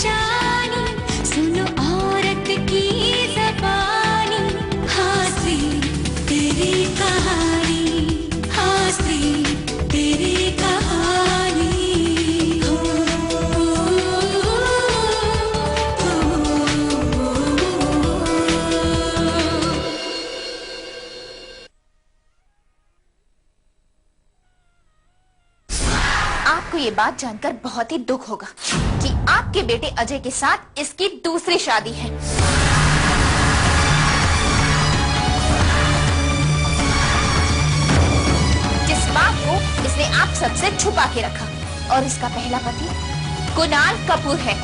जानी, सुनो औरत की ज़बानी, हंसी तेरी कहानी, हंसी तेरी कहानी। आपको ये बात जानकर बहुत ही दुख होगा कि आपके बेटे अजय के साथ इसकी दूसरी शादी है। जिस बात को इसने आप सबसे छुपा के रखा, और इसका पहला पति कुणाल कपूर है।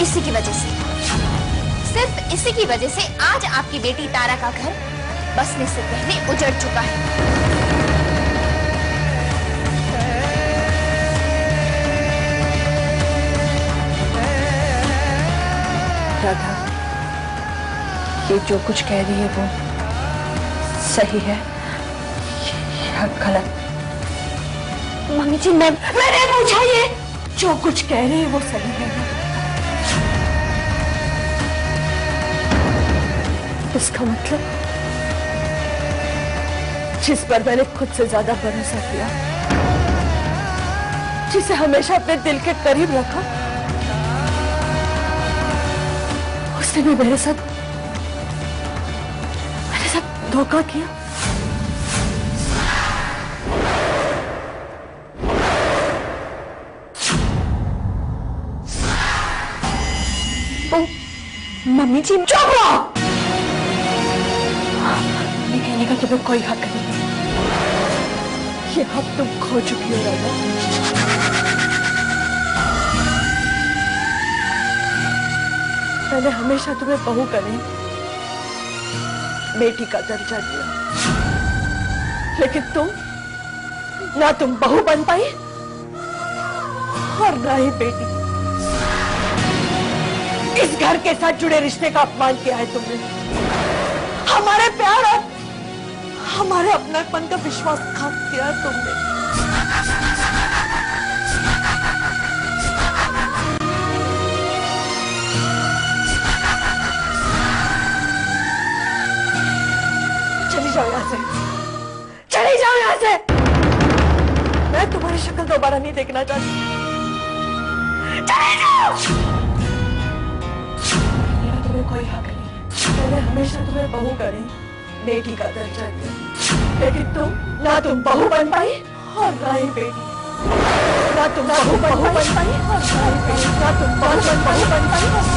इसी की वजह से, सिर्फ इसी की वजह से आज आपकी बेटी तारा का घर बसने से पहले उजड़ चुका है। राधा, ये जो कुछ कह रही है वो सही है या गलत? मम्मी जी, मैंने पूछा, ये जो कुछ कह रही है वो सही है? इसका मतलब जिस पर मैंने खुद से ज्यादा भरोसा किया, जिसे हमेशा अपने दिल के करीब रखा, उसने भी मेरे साथ धोखा किया। मम्मी जी, चुप रहो। ये कहने का तुम्हें कोई हक नहीं है। ये हक तुम खो चुकी हो राधा। मैंने हमेशा तुम्हें बहू का नहीं, बेटी का दर्जा दिया, लेकिन तुम बहू बन पाई और ना ही बेटी। इस घर के साथ जुड़े रिश्ते का अपमान किया है तुमने। हमारे प्यार और हमारे अपनापन का विश्वासघात किया है तुमने। चली जाओ यहां से, चली जाओ यहां से। मैं तुम्हारी शक्ल दोबारा नहीं देखना चाहती। चली जाओ। तुम्हें कोई हक नहीं। मैंने हमेशा तुम्हें बहू का नहीं, बेटी का दर्जा दिया, लेकिन तुम बहू बन पाई और ना ही बेटी। ना तुम बहू बन पाई और ना ही बेटी। ना तुम बहू बन पाई और ना ही बेटी।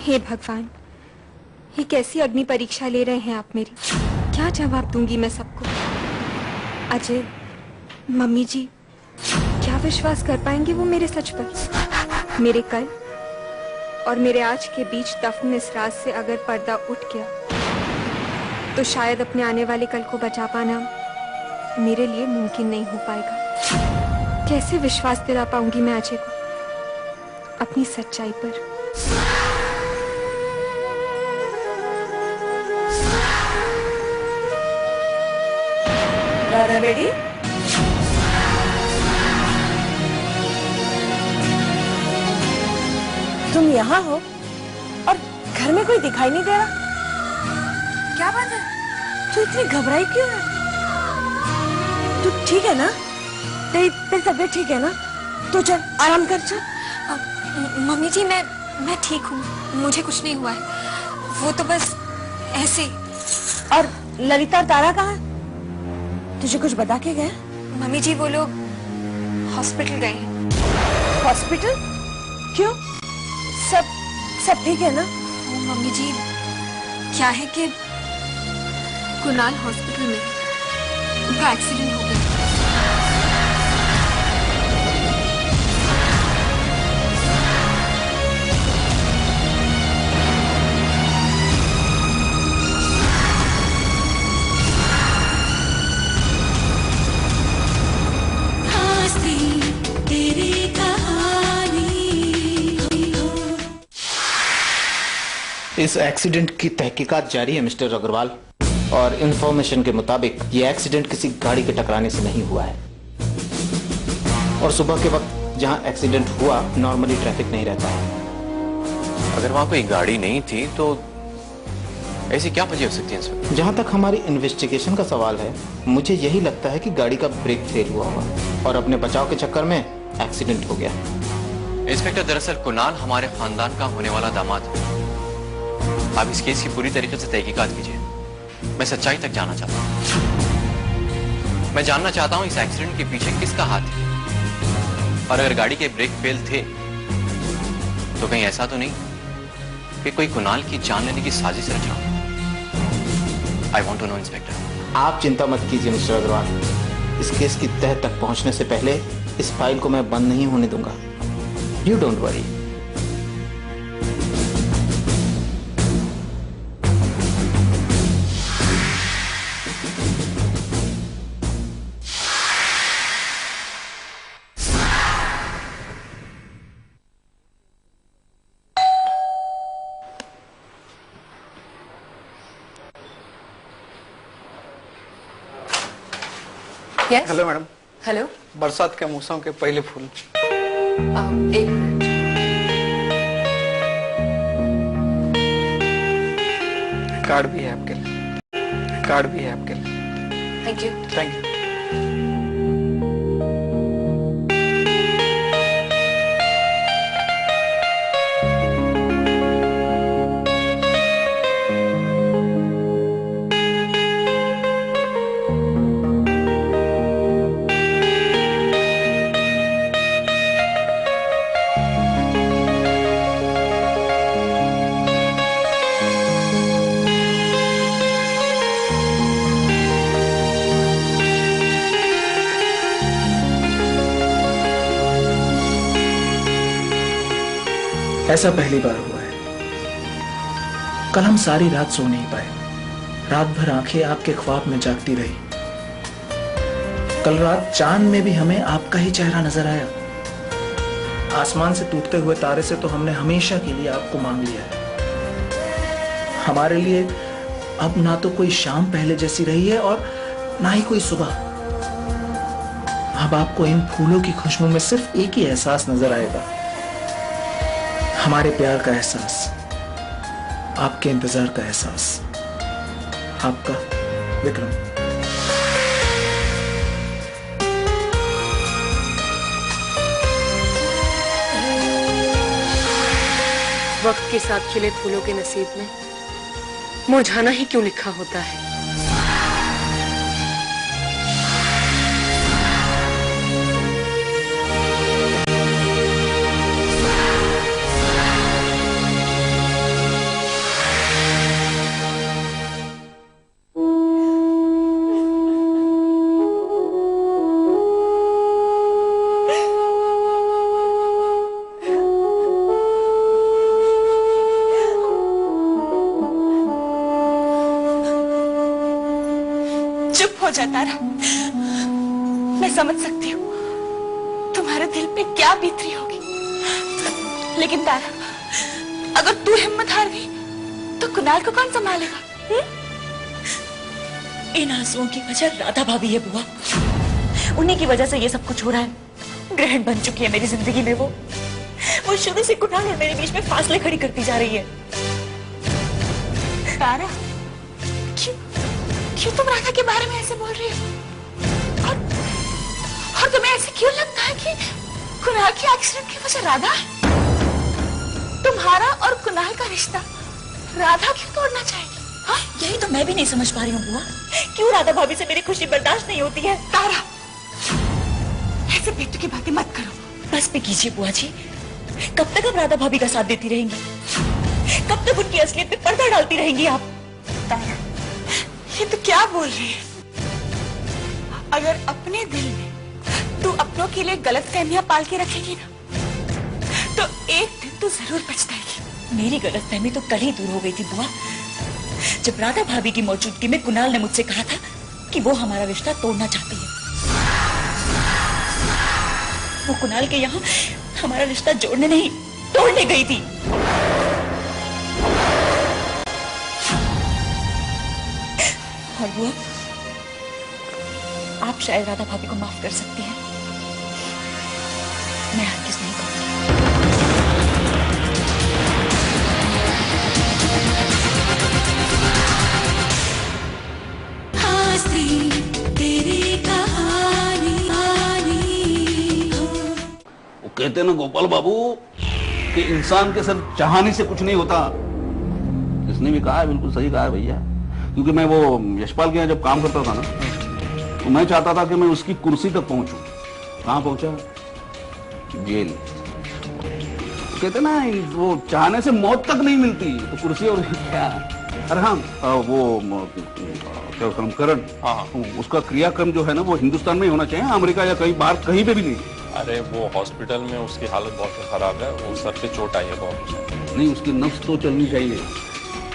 हे भगवान, ये कैसी अग्नि परीक्षा ले रहे हैं आप मेरी? क्या जवाब दूंगी मैं सबको? अजय, मम्मी जी क्या विश्वास कर पाएंगे वो मेरे सच पर? मेरे कल और मेरे आज के बीच दफन इस राज से अगर पर्दा उठ गया तो शायद अपने आने वाले कल को बचा पाना मेरे लिए मुमकिन नहीं हो पाएगा। कैसे विश्वास दिला पाऊंगी मैं अजय को अपनी सच्चाई पर? राधा बेटी, तुम यहाँ हो और घर में कोई दिखाई नहीं दे रहा। क्या बात है? तू इतनी घबराई क्यों है? तू ठीक है ना? तेरी तबीयत ठीक है ना? तो चल आराम कर, चल। मम्मी जी, मैं ठीक हूँ, मुझे कुछ नहीं हुआ है। वो तो बस ऐसे। और ललिता और तारा कहाँ? तुझे कुछ बता के गए? मम्मी जी, वो लोग हॉस्पिटल गए हैं। हॉस्पिटल? क्यों? सब ठीक है ना? मम्मी जी, क्या है कि कुणाल हॉस्पिटल में, उनका एक्सीडेंट हो गया। तेरी कहानी इस एक्सीडेंट की तहकीकात जारी है मिस्टर अग्रवाल, और इंफॉर्मेशन के मुताबिक ये एक्सीडेंट किसी गाड़ी के टकराने से नहीं हुआ है। और सुबह के वक्त जहां एक्सीडेंट हुआ नॉर्मली ट्रैफिक नहीं रहता है। अगर वहां कोई गाड़ी नहीं थी तो ऐसी क्या वजह हो सकती है इंस्पेक्टर? जहां तक हमारी इन्वेस्टिगेशन का सवाल है, मुझे यही लगता है कि गाड़ी का ब्रेक फेल हुआ होगा और अपने बचाव के चक्कर में एक्सीडेंट हो गया। इंस्पेक्टर, दरअसल कुणाल हमारे खानदान का होने वाला दामाद है। आप इस केस की पूरी तरीके से तहकीकात कीजिए। मैं सच्चाई तक जाना चाहता हूं। मैं जानना चाहता हूं इस एक्सीडेंट के पीछे किसका हाथ है, और अगर गाड़ी के ब्रेक फेल थे तो कहीं ऐसा तो नहीं कि कोई कुणाल की जान लेने की साजिश रचा। I want to know inspector. आप चिंता मत कीजिए मिस्टर अग्रवाल, इस केस की तह तक पहुंचने से पहले इस फाइल को मैं बंद नहीं होने दूंगा। You don't worry. Yes? Hello madam. Hello. बरसात के मौसम के पहले फूल। एक मिनट। कार्ड भी है आपके लिए, कार्ड भी है आपके लिए। Thank you. Thank you. ऐसा पहली बार हुआ है। कल हम सारी रात सो नहीं पाए, रात भर आंखें आपके ख्वाब में जागती रही। कल रात चांद में भी हमें आपका ही चेहरा नजर आया। आसमान से टूटते हुए तारे से तो हमने हमेशा के लिए आपको मांग लिया है। हमारे लिए अब ना तो कोई शाम पहले जैसी रही है और ना ही कोई सुबह। अब आपको इन फूलों की खुशबू में सिर्फ एक ही एहसास नजर आएगा, हमारे प्यार का एहसास, आपके इंतजार का एहसास। आपका विक्रम। वक्त के साथ खिले फूलों के नसीब में मुरझाना ही क्यों लिखा होता है। हो जाता रहा। मैं समझ सकती हूँ तुम्हारे दिल पे क्या बीत रही होगी, लेकिन तारा, अगर तू हिम्मत हार गई तो कुणाल को कौन संभालेगा? इन आंसुओं की वजह राधा भाभी है बुआ। उन्हीं की वजह से ये सब कुछ हो रहा है। ग्रहण बन चुकी है मेरी जिंदगी में। वो शुरू से कुणाल और मेरे बीच में फासले खड़ी करती जा रही है। तारा, क्यों तुम राधा के बारे में ऐसे बोल रही हो? और तुम्हें ऐसे क्यों लगता है कि कुणाल के एक्सीडेंट की वजह राधा है? तुम्हारा और कुणाल का रिश्ता राधा क्यों तोड़ना चाहेगी? हाँ? यही तो मैं भी नहीं समझ पा रही हूँ बुआ। क्यों राधा भाभी से मेरी खुशी बर्दाश्त नहीं होती है? तारा, ऐसे बेटू की बातें मत करो। बस पे कीजिए बुआ जी। कब तक आप राधा भाभी का साथ देती रहेंगी? कब तक उनकी असलियत पे पर्दा डालती रहेंगी आप? तारा, ये तो क्या बोल रही है? अगर अपने दिल में तू अपनों के लिए गलत फहमियां पाल के रखेगी ना, तो एक दिन तू जरूर पछताएगी। मेरी गलत फहमी तो कल ही दूर हो गई थी बुआ, जब राधा भाभी की मौजूदगी में कुणाल ने मुझसे कहा था कि वो हमारा रिश्ता तोड़ना चाहती है। वो कुणाल के यहाँ हमारा रिश्ता जोड़ने नहीं, तोड़ने गई थी। और बुआ, आप शायद राधा भाभी को माफ कर सकती हैं, मैं हरगिज़ नहीं करूंगी। वो कहते हैं ना गोपाल बाबू कि इंसान के सिर्फ चाहने से कुछ नहीं होता। इसने भी कहा है, बिल्कुल सही कहा है भैया। क्योंकि मैं वो यशपाल के यहाँ जब काम करता था ना, तो मैं चाहता था कि मैं उसकी कुर्सी तक पहुंचूं। कहाँ पहुंचा? जेल। कहते ना वो चाहने से मौत तक नहीं मिलती, तो कुर्सी और क्या। अरे हाँ, वो क्या उसका नाम, करण, उसका क्रियाक्रम जो है ना वो हिंदुस्तान में ही होना चाहिए, अमेरिका या कहीं बाहर कहीं पे भी नहीं। अरे वो हॉस्पिटल में उसकी हालत बहुत खराब है, वो सर पे चोट आई है बहुत। नहीं, उसकी नब्ज तो चलनी चाहिए,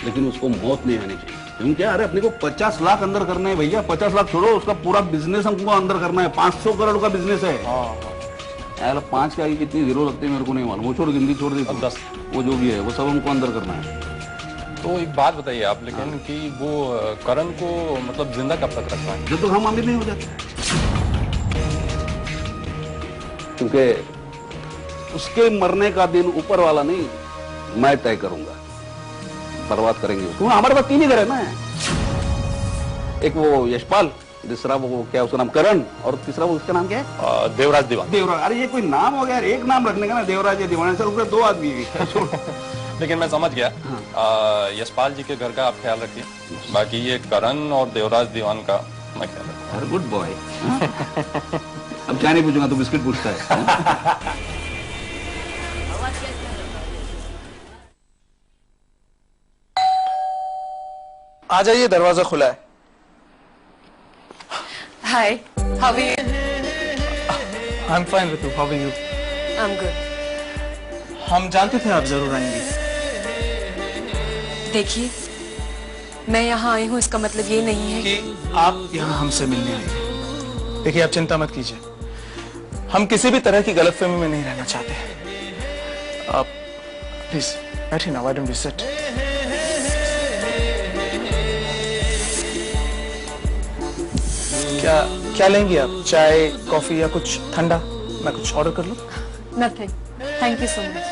लेकिन उसको मौत नहीं आनी चाहिए। क्यों क्या? अरे अपने को 50 लाख अंदर करना है भैया। 50 लाख छोड़ो, उसका पूरा बिजनेस हमको अंदर करना है। 500 करोड़ का बिजनेस है। यार 5 की आगे कितनी जीरो लगती है मेरे को नहीं मालूम। वो छोड़, गिनती छोड़ दी, 10, वो जो भी है वो सब हमको अंदर करना है। तो एक बात बताइए आप लेकिन कि वो करण को मतलब जिंदा कब तक रखना है? जब तक हम अमीर नहीं हो जाते। क्योंकि उसके मरने का दिन ऊपर वाला नहीं, मैं तय करूंगा। बर्बाद करेंगे उसको। हमारे पास 3 ही घर है ना, एक वो यशपाल, दूसरा वो क्या उसका नाम करण, और तीसरा वो उसका नाम क्या है? देवराज दीवान। देवराज। अरे ये कोई नाम हो गया? एक नाम रखने का ना, देवराज या दीवान। सर उसके 2 आदमी है। लेकिन मैं समझ गया। यशपाल जी के घर का आप ख्याल रखिए, बाकी ये करण और देवराज दीवान का मैं ख्याल रखूंगा। Good boy. अब क्या नहीं पूछूंगा तो बिस्किट पूछता है। आ जाइए, दरवाजा खुला है। Hi, how are you? I am fine Ritu, how are you? I am good. हम जानते थे आप जरूर आएंगी। देखिए, मैं यहाँ आई हूँ इसका मतलब ये नहीं है कि आप यहाँ हमसे मिलने आए। देखिए, आप चिंता मत कीजिए, हम किसी भी तरह की गलतफहमी में नहीं रहना चाहते। आप प्लीज बैठिए ना, व्हाई डोंट यू सिट? क्या लेंगी आप? चाय, कॉफी या कुछ ठंडा? मैं कुछ ऑर्डर कर लूं? Nothing, thank you so much.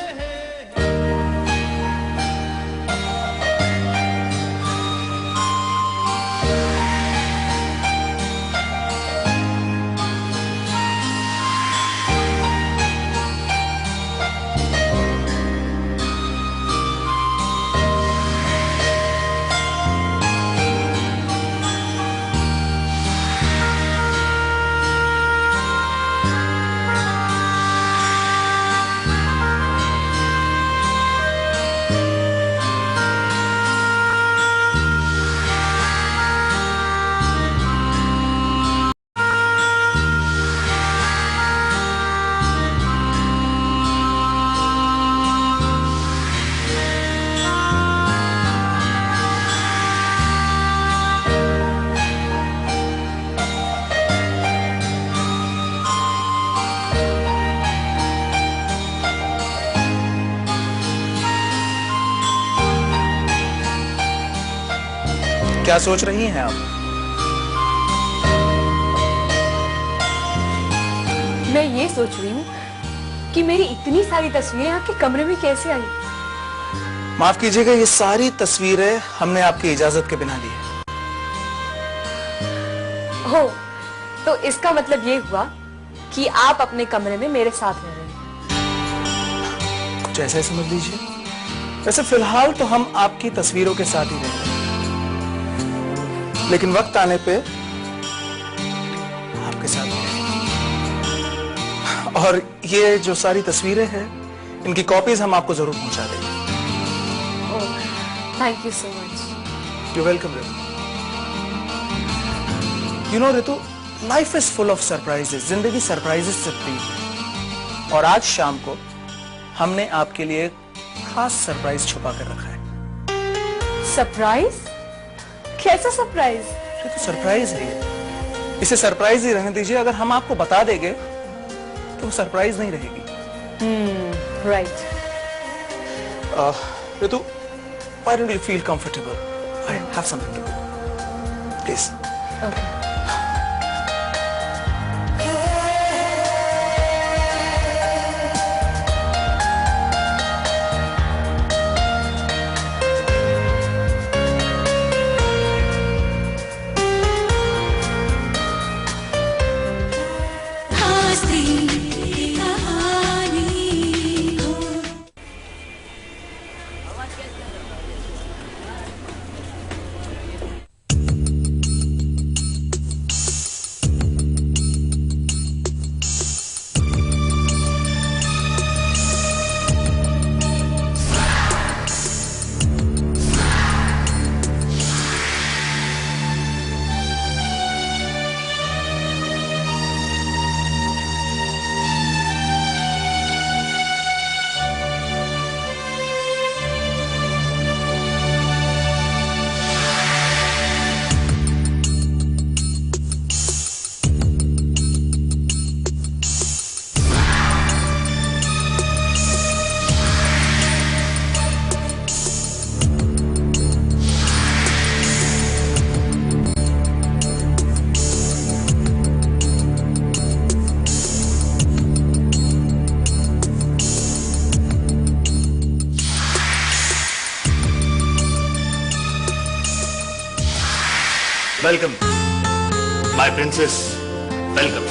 क्या सोच रही हैं आप? मैं ये सोच रही हूँ कि मेरी इतनी सारी तस्वीरें आपके कमरे में कैसे आई? माफ कीजिएगा, ये सारी तस्वीरें हमने आपकी इजाजत के बिना ली है। हो, तो इसका मतलब ये हुआ कि आप अपने कमरे में मेरे साथ रह रहे हैं। कुछ ऐसा ही समझ लीजिए। वैसे फिलहाल तो हम आपकी तस्वीरों के साथ ही रहेंगे, लेकिन वक्त आने पे आपके साथ रहेंगे। और ये जो सारी तस्वीरें हैं, इनकी कॉपीज हम आपको जरूर पहुंचा देंगे। Thank you so much. You welcome Ritu. You know Ritu, life is full of surprises. जिंदगी सरप्राइजेस से भरी है, और आज शाम को हमने आपके लिए खास सरप्राइज छुपा कर रखा है। सरप्राइज? कैसा सरप्राइज? ये तो सरप्राइज है, इसे सरप्राइज ही रहने दीजिए। अगर हम आपको बता देंगे तो सरप्राइज नहीं रहेगी। Right. Ritu, why don't you feel comfortable? I have something to do. Please. Welcome, my princess. Welcome.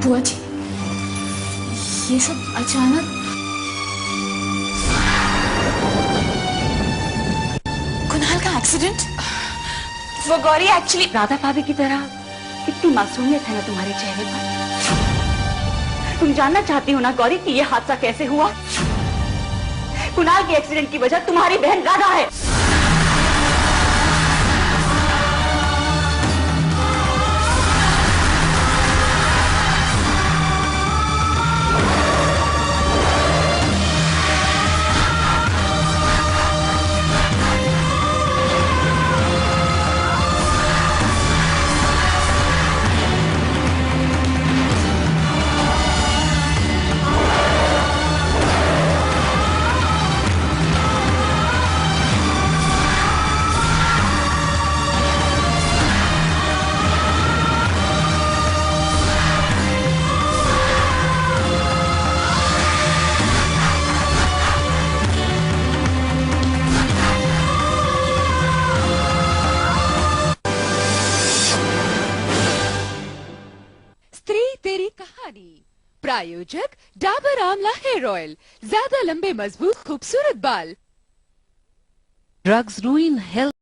बुआ जी, ये सब अचानक। कुणाल का एक्सीडेंट? वो गौरी एक्चुअली राधा भाभी की तरह कितनी मासूमियत है ना तुम्हारे चेहरे पर। तुम जानना चाहती हो ना गौरी कि यह हादसा कैसे हुआ? कुणाल के एक्सीडेंट की वजह तुम्हारी बहन राधा है। प्रायोजक डाबर आमला हेयर ऑयल, ज्यादा लंबे मजबूत खूबसूरत बाल। Drugs ruin health.